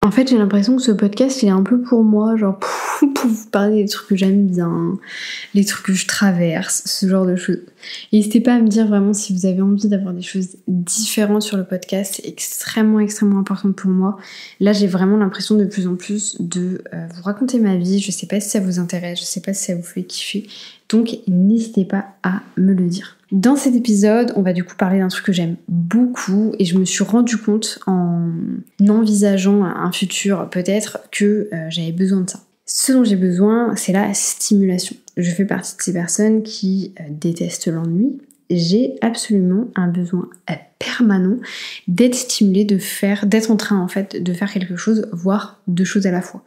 En fait, j'ai l'impression que ce podcast, il est un peu pour moi, genre pour vous parler des trucs que j'aime bien, les trucs que je traverse, ce genre de choses. N'hésitez pas à me dire vraiment si vous avez envie d'avoir des choses différentes sur le podcast, c'est extrêmement, extrêmement important pour moi. Là, j'ai vraiment l'impression de plus en plus de vous raconter ma vie, je sais pas si ça vous intéresse, je sais pas si ça vous fait kiffer, donc n'hésitez pas à me le dire. Dans cet épisode, on va du coup parler d'un truc que j'aime beaucoup et je me suis rendu compte en envisageant un futur peut-être que j'avais besoin de ça. Ce dont j'ai besoin, c'est la stimulation. Je fais partie de ces personnes qui détestent l'ennui. J'ai absolument un besoin permanent d'être stimulée, d'être en train en fait de faire quelque chose, voire deux choses à la fois.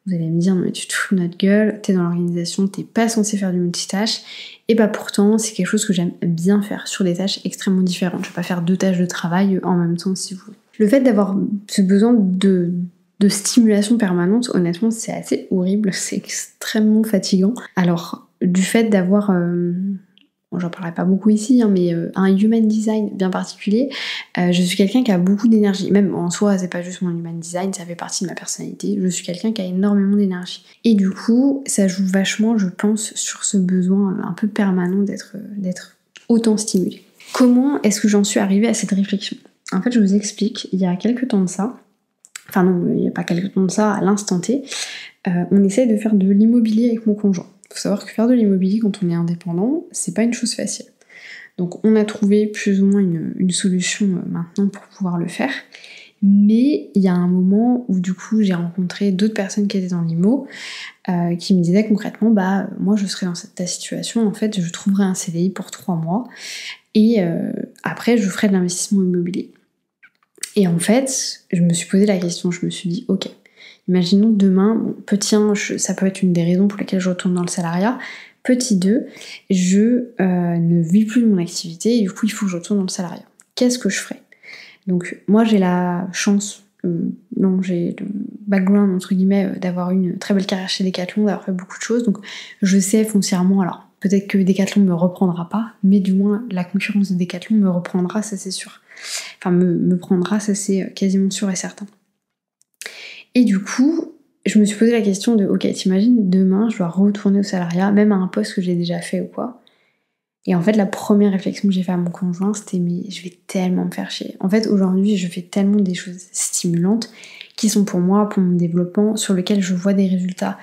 Vous allez me dire, non mais tu te fous de notre gueule, t'es dans l'organisation, t'es pas censé faire du multitâche. Et bah pourtant, c'est quelque chose que j'aime bien faire sur des tâches extrêmement différentes. Je vais pas faire 2 tâches de travail en même temps si vous voulez. Le fait d'avoir ce besoin de stimulation permanente, honnêtement, c'est assez horrible, c'est extrêmement fatigant. Alors, du fait d'avoir... j'en parlerai pas beaucoup ici, mais un human design bien particulier, je suis quelqu'un qui a beaucoup d'énergie. Même en soi, c'est pas juste mon human design, ça fait partie de ma personnalité. Je suis quelqu'un qui a énormément d'énergie. Et du coup, ça joue vachement, je pense, sur ce besoin un peu permanent d'être autant stimulé. Comment est-ce que j'en suis arrivée à cette réflexion ? En fait, je vous explique, il y a quelques temps de ça, enfin non, il n'y a pas quelques temps de ça, à l'instant T, on essaye de faire de l'immobilier avec mon conjoint. Faut savoir que faire de l'immobilier quand on est indépendant, c'est pas une chose facile. Donc on a trouvé plus ou moins une solution maintenant pour pouvoir le faire. Mais il y a un moment où du coup j'ai rencontré d'autres personnes qui étaient dans l'IMO qui me disaient concrètement moi je serais dans ta situation, en fait je trouverais un CDI pour 3 mois et après je ferais de l'investissement immobilier. Et en fait je me suis posé la question, je me suis dit ok, imaginons demain, petit 1, ça peut être une des raisons pour lesquelles je retourne dans le salariat. Petit 2, je ne vis plus de mon activité et du coup il faut que je retourne dans le salariat. Qu'est-ce que je ferais ? Donc moi j'ai la chance, j'ai le background entre guillemets d'avoir une très belle carrière chez Decathlon, d'avoir fait beaucoup de choses, donc je sais foncièrement, alors peut-être que Decathlon me reprendra pas, mais du moins la concurrence de Decathlon me reprendra, ça c'est sûr. Enfin me prendra, ça c'est quasiment sûr et certain. Et du coup, je me suis posé la question de, ok, t'imagines, demain, je dois retourner au salariat, même à un poste que j'ai déjà fait ou quoi. Et en fait, la première réflexion que j'ai fait à mon conjoint, c'était, mais je vais tellement me faire chier. En fait, aujourd'hui, je fais tellement des choses stimulantes qui sont pour moi, pour mon développement, sur lesquelles je vois des résultats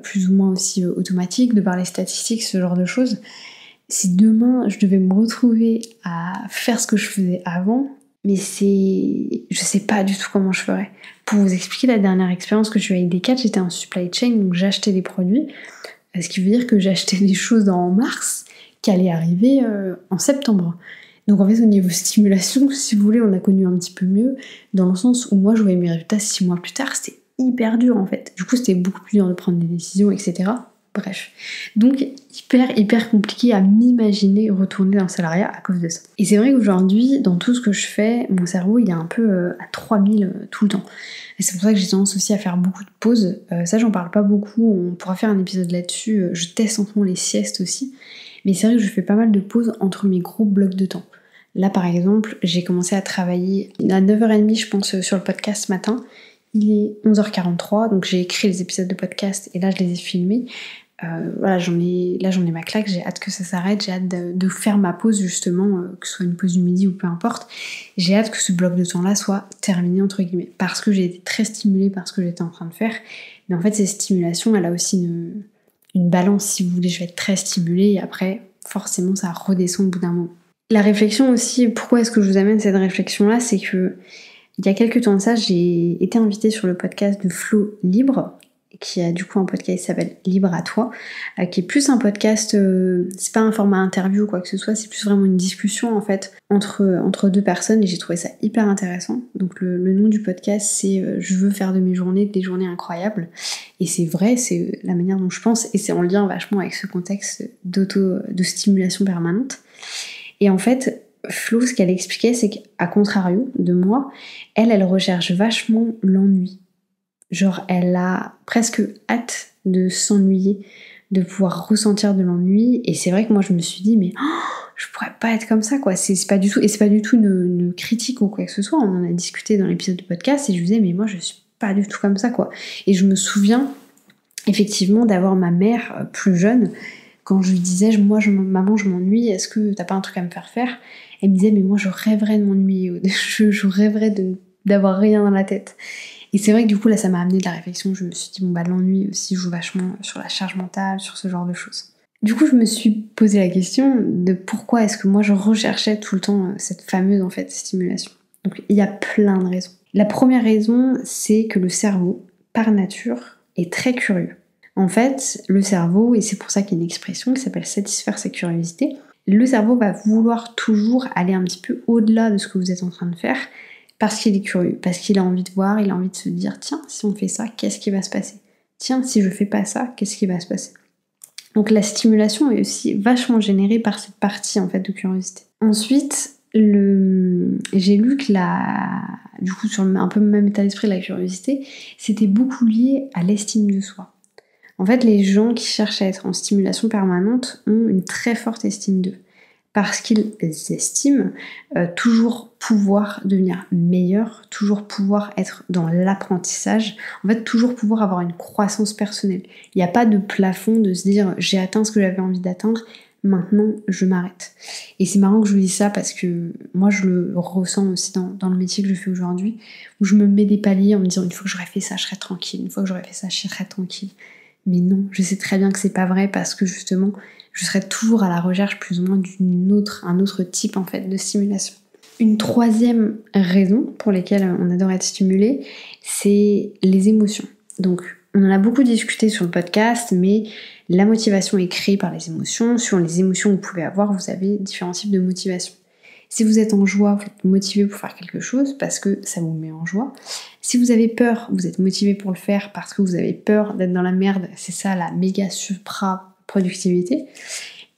plus ou moins aussi automatiques, de par les statistiques, ce genre de choses. Si demain, je devais me retrouver à faire ce que je faisais avant, mais je sais pas du tout comment je ferais. Pour vous expliquer la dernière expérience que j'ai eue avec Decathlon, j'étais en supply chain, donc j'achetais des produits, ce qui veut dire que j'achetais des choses en mars qui allaient arriver en septembre. Donc en fait au niveau stimulation, si vous voulez, on a connu un petit peu mieux, dans le sens où moi je voyais mes résultats 6 mois plus tard, c'était hyper dur en fait. Du coup c'était beaucoup plus dur de prendre des décisions, etc. Bref. Donc hyper compliqué à m'imaginer retourner dans le salariat à cause de ça. Et c'est vrai qu'aujourd'hui, dans tout ce que je fais, mon cerveau il est un peu à 3000 tout le temps. Et c'est pour ça que j'ai tendance aussi à faire beaucoup de pauses. Ça j'en parle pas beaucoup, on pourra faire un épisode là-dessus. Je teste en ce moment les siestes aussi. Mais c'est vrai que je fais pas mal de pauses entre mes gros blocs de temps. Là par exemple, j'ai commencé à travailler à 9h30 je pense sur le podcast ce matin. Il est 11h43, donc j'ai écrit les épisodes de podcast et là je les ai filmés. Voilà, j'en ai ma claque, j'ai hâte que ça s'arrête, j'ai hâte de faire ma pause justement, que ce soit une pause du midi ou peu importe. J'ai hâte que ce bloc de temps là soit terminé entre guillemets, parce que j'ai été très stimulée par ce que j'étais en train de faire. Mais en fait cette stimulation, elle a aussi une balance, si vous voulez, je vais être très stimulée et après forcément ça redescend au bout d'un moment. La réflexion aussi, pourquoi est-ce que je vous amène cette réflexion là, c'est que il y a quelques temps de ça, j'ai été invitée sur le podcast de Flo Libre, qui a du coup un podcast qui s'appelle Libre à toi, qui est plus un podcast, c'est pas un format interview ou quoi que ce soit, c'est plus vraiment une discussion en fait entre deux personnes et j'ai trouvé ça hyper intéressant. Donc le nom du podcast c'est je veux faire de mes journées des journées incroyables et c'est vrai, c'est la manière dont je pense et c'est en lien vachement avec ce contexte de stimulation permanente. Et en fait, Flo, ce qu'elle expliquait, c'est qu'à contrario de moi, elle recherche vachement l'ennui. Genre, elle a presque hâte de s'ennuyer de pouvoir ressentir de l'ennui. Et c'est vrai que moi je me suis dit mais je pourrais pas être comme ça quoi. C'est pas du tout, et c'est pas du tout une critique ou quoi que ce soit. On en a discuté dans l'épisode de podcast et je disais mais moi je suis pas du tout comme ça quoi. Et je me souviens effectivement d'avoir ma mère plus jeune, quand je lui disais maman je m'ennuie, est-ce que t'as pas un truc à me faire? Elle me disait mais moi je rêverais de m'ennuyer, je rêverais d'avoir rien dans la tête. Et c'est vrai que du coup là ça m'a amené de la réflexion, je me suis dit bon bah l'ennui aussi joue vachement sur la charge mentale, sur ce genre de choses. Du coup je me suis posé la question de pourquoi est-ce que moi je recherchais tout le temps cette fameuse en fait stimulation. Donc il y a plein de raisons. La première raison c'est que le cerveau, par nature, est très curieux. En fait, le cerveau, et c'est pour ça qu'il y a une expression qui s'appelle satisfaire sa curiosité, le cerveau va vouloir toujours aller un petit peu au-delà de ce que vous êtes en train de faire parce qu'il est curieux, parce qu'il a envie de voir, il a envie de se dire tiens, si on fait ça, qu'est-ce qui va se passer? Tiens, si je fais pas ça, qu'est-ce qui va se passer? Donc la stimulation est aussi vachement générée par cette partie en fait de curiosité. Ensuite, j'ai lu que du coup sur un peu le même état d'esprit de la curiosité, c'était beaucoup lié à l'estime de soi. En fait, les gens qui cherchent à être en stimulation permanente ont une très forte estime d'eux. Parce qu'ils estiment toujours pouvoir devenir meilleur, toujours pouvoir être dans l'apprentissage, en fait toujours pouvoir avoir une croissance personnelle. Il n'y a pas de plafond de se dire j'ai atteint ce que j'avais envie d'atteindre, maintenant je m'arrête. Et c'est marrant que je vous dise ça parce que moi je le ressens aussi dans le métier que je fais aujourd'hui, où je me mets des paliers en me disant une fois que j'aurai fait ça je serai tranquille, une fois que j'aurai fait ça je serai tranquille. Mais non, je sais très bien que c'est pas vrai parce que justement, je serai toujours à la recherche plus ou moins un autre type en fait de stimulation. Une troisième raison pour laquelle on adore être stimulé, c'est les émotions. Donc, on en a beaucoup discuté sur le podcast, mais la motivation est créée par les émotions. Sur les émotions que vous pouvez avoir, vous avez différents types de motivation. Si vous êtes en joie, vous êtes motivé pour faire quelque chose parce que ça vous met en joie. Si vous avez peur, vous êtes motivé pour le faire parce que vous avez peur d'être dans la merde. C'est ça la méga supra productivité.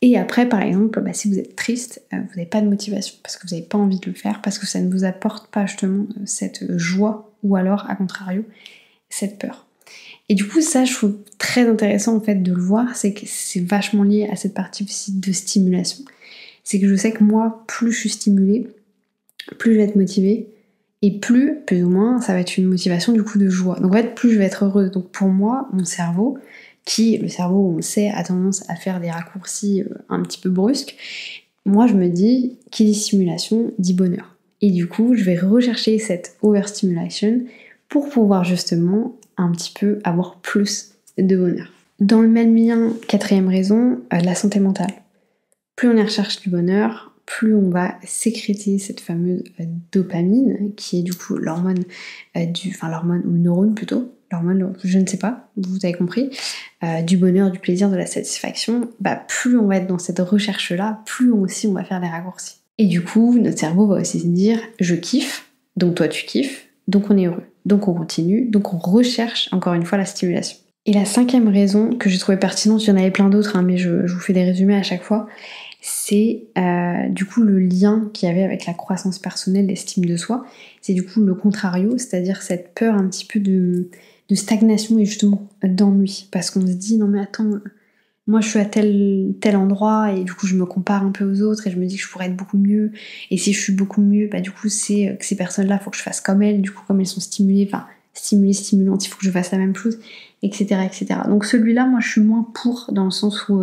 Et après, par exemple, si vous êtes triste, vous n'avez pas de motivation parce que vous n'avez pas envie de le faire, parce que ça ne vous apporte pas justement cette joie ou alors, à contrario, cette peur. Et du coup, ça, je trouve très intéressant en fait de le voir, c'est que c'est vachement lié à cette partie aussi de stimulation. C'est que je sais que moi, plus je suis stimulée, plus je vais être motivée, et plus ou moins, ça va être une motivation du coup de joie. Donc en fait, plus je vais être heureuse. Donc pour moi, le cerveau, on le sait, a tendance à faire des raccourcis un petit peu brusques, moi je me dis, qui dit stimulation, dit bonheur. Et du coup, je vais rechercher cette overstimulation pour pouvoir justement un petit peu avoir plus de bonheur. Dans le même lien, quatrième raison, la santé mentale. Plus on y recherche du bonheur, plus on va sécréter cette fameuse dopamine, qui est du coup l'hormone, l'hormone ou le neurone plutôt, l'hormone, je ne sais pas, vous avez compris, du bonheur, du plaisir, de la satisfaction, plus on va être dans cette recherche-là, plus aussi on va faire des raccourcis. Et du coup, notre cerveau va aussi se dire, je kiffe, donc toi tu kiffes, donc on est heureux, donc on continue, donc on recherche encore une fois la stimulation. Et la cinquième raison que j'ai trouvée pertinente, il y en avait plein d'autres, mais je vous fais des résumés à chaque fois, c'est du coup le lien qu'il y avait avec la croissance personnelle, l'estime de soi. C'est du coup le contrario, c'est-à-dire cette peur un petit peu de stagnation et justement d'ennui. Parce qu'on se dit, non mais attends, moi je suis à tel endroit et du coup je me compare un peu aux autres et je me dis que je pourrais être beaucoup mieux. Et si je suis beaucoup mieux, du coup c'est que ces personnes-là, il faut que je fasse comme elles. Du coup comme elles sont stimulantes, il faut que je fasse la même chose, etc. etc. Donc celui-là, moi je suis moins pour, dans le sens où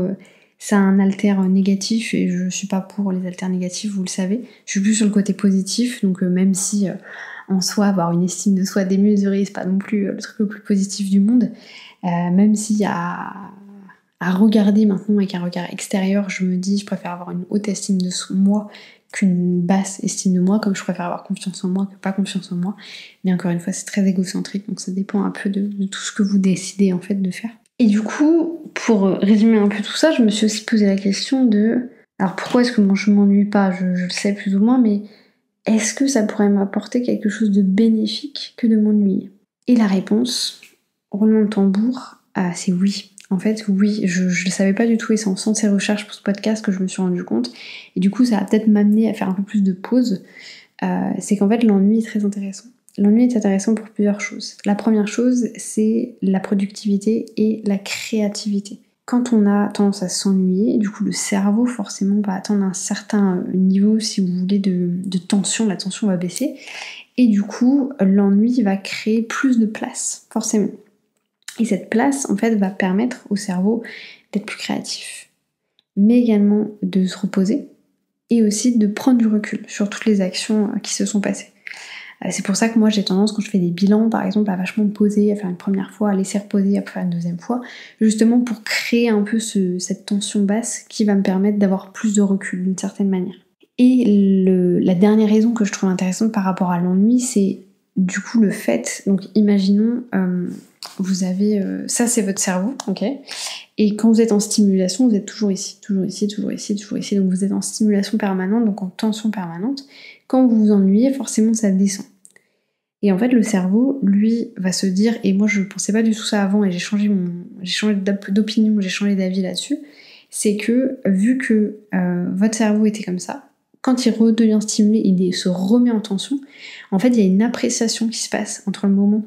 c'est un alter négatif et je suis pas pour les alters négatifs, vous le savez. Je suis plus sur le côté positif, donc même si en soi avoir une estime de soi démesurée, c'est pas non plus le truc le plus positif du monde, même s'il y a à regarder maintenant avec un regard extérieur, je me dis je préfère avoir une haute estime de moi qu'une basse estime de moi, comme je préfère avoir confiance en moi que pas confiance en moi. Mais encore une fois, c'est très égocentrique, donc ça dépend un peu de tout ce que vous décidez en fait de faire. Et du coup, pour résumer un peu tout ça, je me suis aussi posé la question de... Alors pourquoi est-ce que moi je m'ennuie pas, je le sais plus ou moins, mais est-ce que ça pourrait m'apporter quelque chose de bénéfique que de m'ennuyer? Et la réponse, roulement de tambour, c'est oui. En fait, oui, je le savais pas du tout et c'est en faisant ces recherches pour ce podcast que je me suis rendu compte. Et du coup, ça va peut-être m'amener à faire un peu plus de pause. C'est qu'en fait, l'ennui est très intéressant. L'ennui est intéressant pour plusieurs choses. La première chose, c'est la productivité et la créativité. quand on a tendance à s'ennuyer, du coup le cerveau forcément va atteindre un certain niveau, si vous voulez, de tension, la tension va baisser, et du coup l'ennui va créer plus de place, forcément. Et cette place, en fait, va permettre au cerveau d'être plus créatif, mais également de se reposer, et aussi de prendre du recul sur toutes les actions qui se sont passées. C'est pour ça que moi j'ai tendance, quand je fais des bilans par exemple, à vachement me poser, à faire une première fois, à laisser reposer, à faire une deuxième fois, justement pour créer un peu cette tension basse qui va me permettre d'avoir plus de recul d'une certaine manière. Et la dernière raison que je trouve intéressante par rapport à l'ennui, c'est du coup le fait, donc imaginons, vous avez, ça c'est votre cerveau, ok, et quand vous êtes en stimulation, vous êtes toujours ici, toujours ici, toujours ici, toujours ici, donc vous êtes en stimulation permanente, donc en tension permanente. Quand vous vous ennuyez, forcément ça descend. Et en fait, le cerveau, lui, va se dire, et moi je pensais pas du tout ça avant, et j'ai changé d'opinion, j'ai changé d'avis là-dessus, c'est que, vu que votre cerveau était comme ça, quand il redevient stimulé, il se remet en tension, en fait, il y a une appréciation qui se passe entre le moment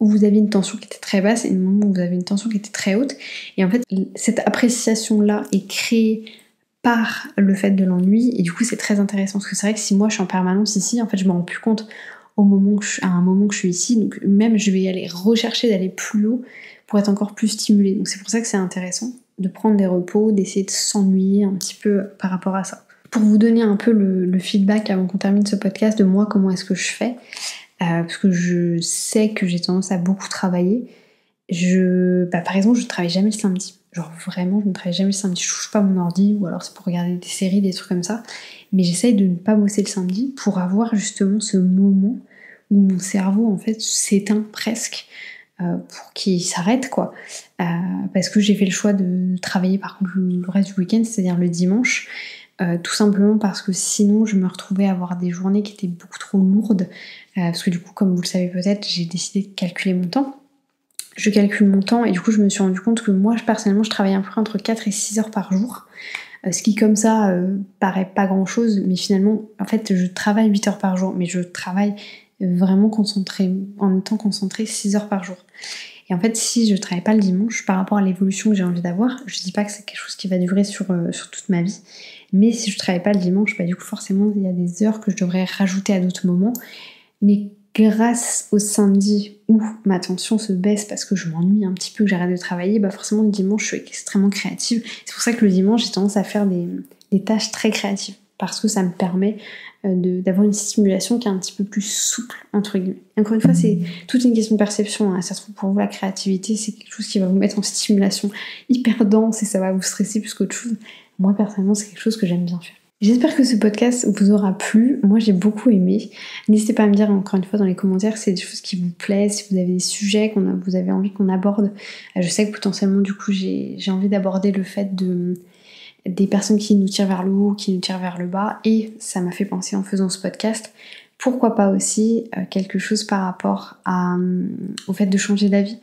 où vous aviez une tension qui était très basse et le moment où vous avez une tension qui était très haute. Et en fait, cette appréciation-là est créée par le fait de l'ennui, et du coup c'est très intéressant, parce que c'est vrai que si moi je suis en permanence ici, en fait je me rends plus compte à un moment que je suis ici, donc même je vais aller rechercher d'aller plus haut pour être encore plus stimulée. Donc c'est pour ça que c'est intéressant de prendre des repos, d'essayer de s'ennuyer un petit peu par rapport à ça. Pour vous donner un peu le feedback avant qu'on termine ce podcast de moi, comment est-ce que je fais, parce que je sais que j'ai tendance à beaucoup travailler. Par exemple, je ne travaille jamais le samedi. Genre vraiment, je ne travaille jamais le samedi. Je touche pas mon ordi, ou alors c'est pour regarder des séries, des trucs comme ça. Mais j'essaye de ne pas bosser le samedi pour avoir justement ce moment où mon cerveau en fait s'éteint presque, pour qu'il s'arrête quoi. Parce que j'ai fait le choix de travailler par contre le reste du week-end, c'est-à-dire le dimanche. Tout simplement parce que sinon je me retrouvais à avoir des journées qui étaient beaucoup trop lourdes. Parce que du coup, comme vous le savez peut-être, j'ai décidé de calculer mon temps. Je calcule mon temps et du coup je me suis rendu compte que moi personnellement je travaille à peu près entre 4 et 6 heures par jour, ce qui comme ça paraît pas grand chose, mais finalement en fait je travaille 8 heures par jour, mais je travaille vraiment concentrée, en étant concentrée 6 heures par jour. Et en fait si je travaille pas le dimanche, par rapport à l'évolution que j'ai envie d'avoir, je dis pas que c'est quelque chose qui va durer sur toute ma vie, mais si je travaille pas le dimanche, bah du coup forcément il y a des heures que je devrais rajouter à d'autres moments, mais grâce au samedi où ma tension se baisse parce que je m'ennuie un petit peu, que j'arrête de travailler, bah forcément le dimanche je suis extrêmement créative. C'est pour ça que le dimanche j'ai tendance à faire des tâches très créatives, parce que ça me permet d'avoir une stimulation qui est un petit peu plus souple, entre guillemets. Encore une fois, c'est toute une question de perception, hein. Ça se trouve pour vous la créativité c'est quelque chose qui va vous mettre en stimulation hyper dense et ça va vous stresser plus qu'autre chose. Moi personnellement c'est quelque chose que j'aime bien faire. J'espère que ce podcast vous aura plu. Moi j'ai beaucoup aimé. N'hésitez pas à me dire encore une fois dans les commentaires si c'est des choses qui vous plaisent, si vous avez des sujets vous avez envie qu'on aborde. Je sais que potentiellement du coup j'ai envie d'aborder le fait des personnes qui nous tirent vers le haut, qui nous tirent vers le bas, et ça m'a fait penser en faisant ce podcast. Pourquoi pas aussi quelque chose par rapport au fait de changer d'avis,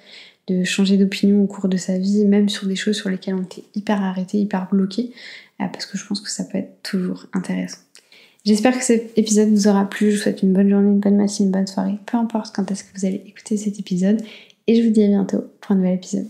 de changer d'opinion au cours de sa vie, même sur des choses sur lesquelles on était hyper arrêté, hyper bloqué, parce que je pense que ça peut être toujours intéressant. J'espère que cet épisode vous aura plu, je vous souhaite une bonne journée, une bonne matinée, une bonne soirée, peu importe quand est-ce que vous allez écouter cet épisode, et je vous dis à bientôt pour un nouvel épisode.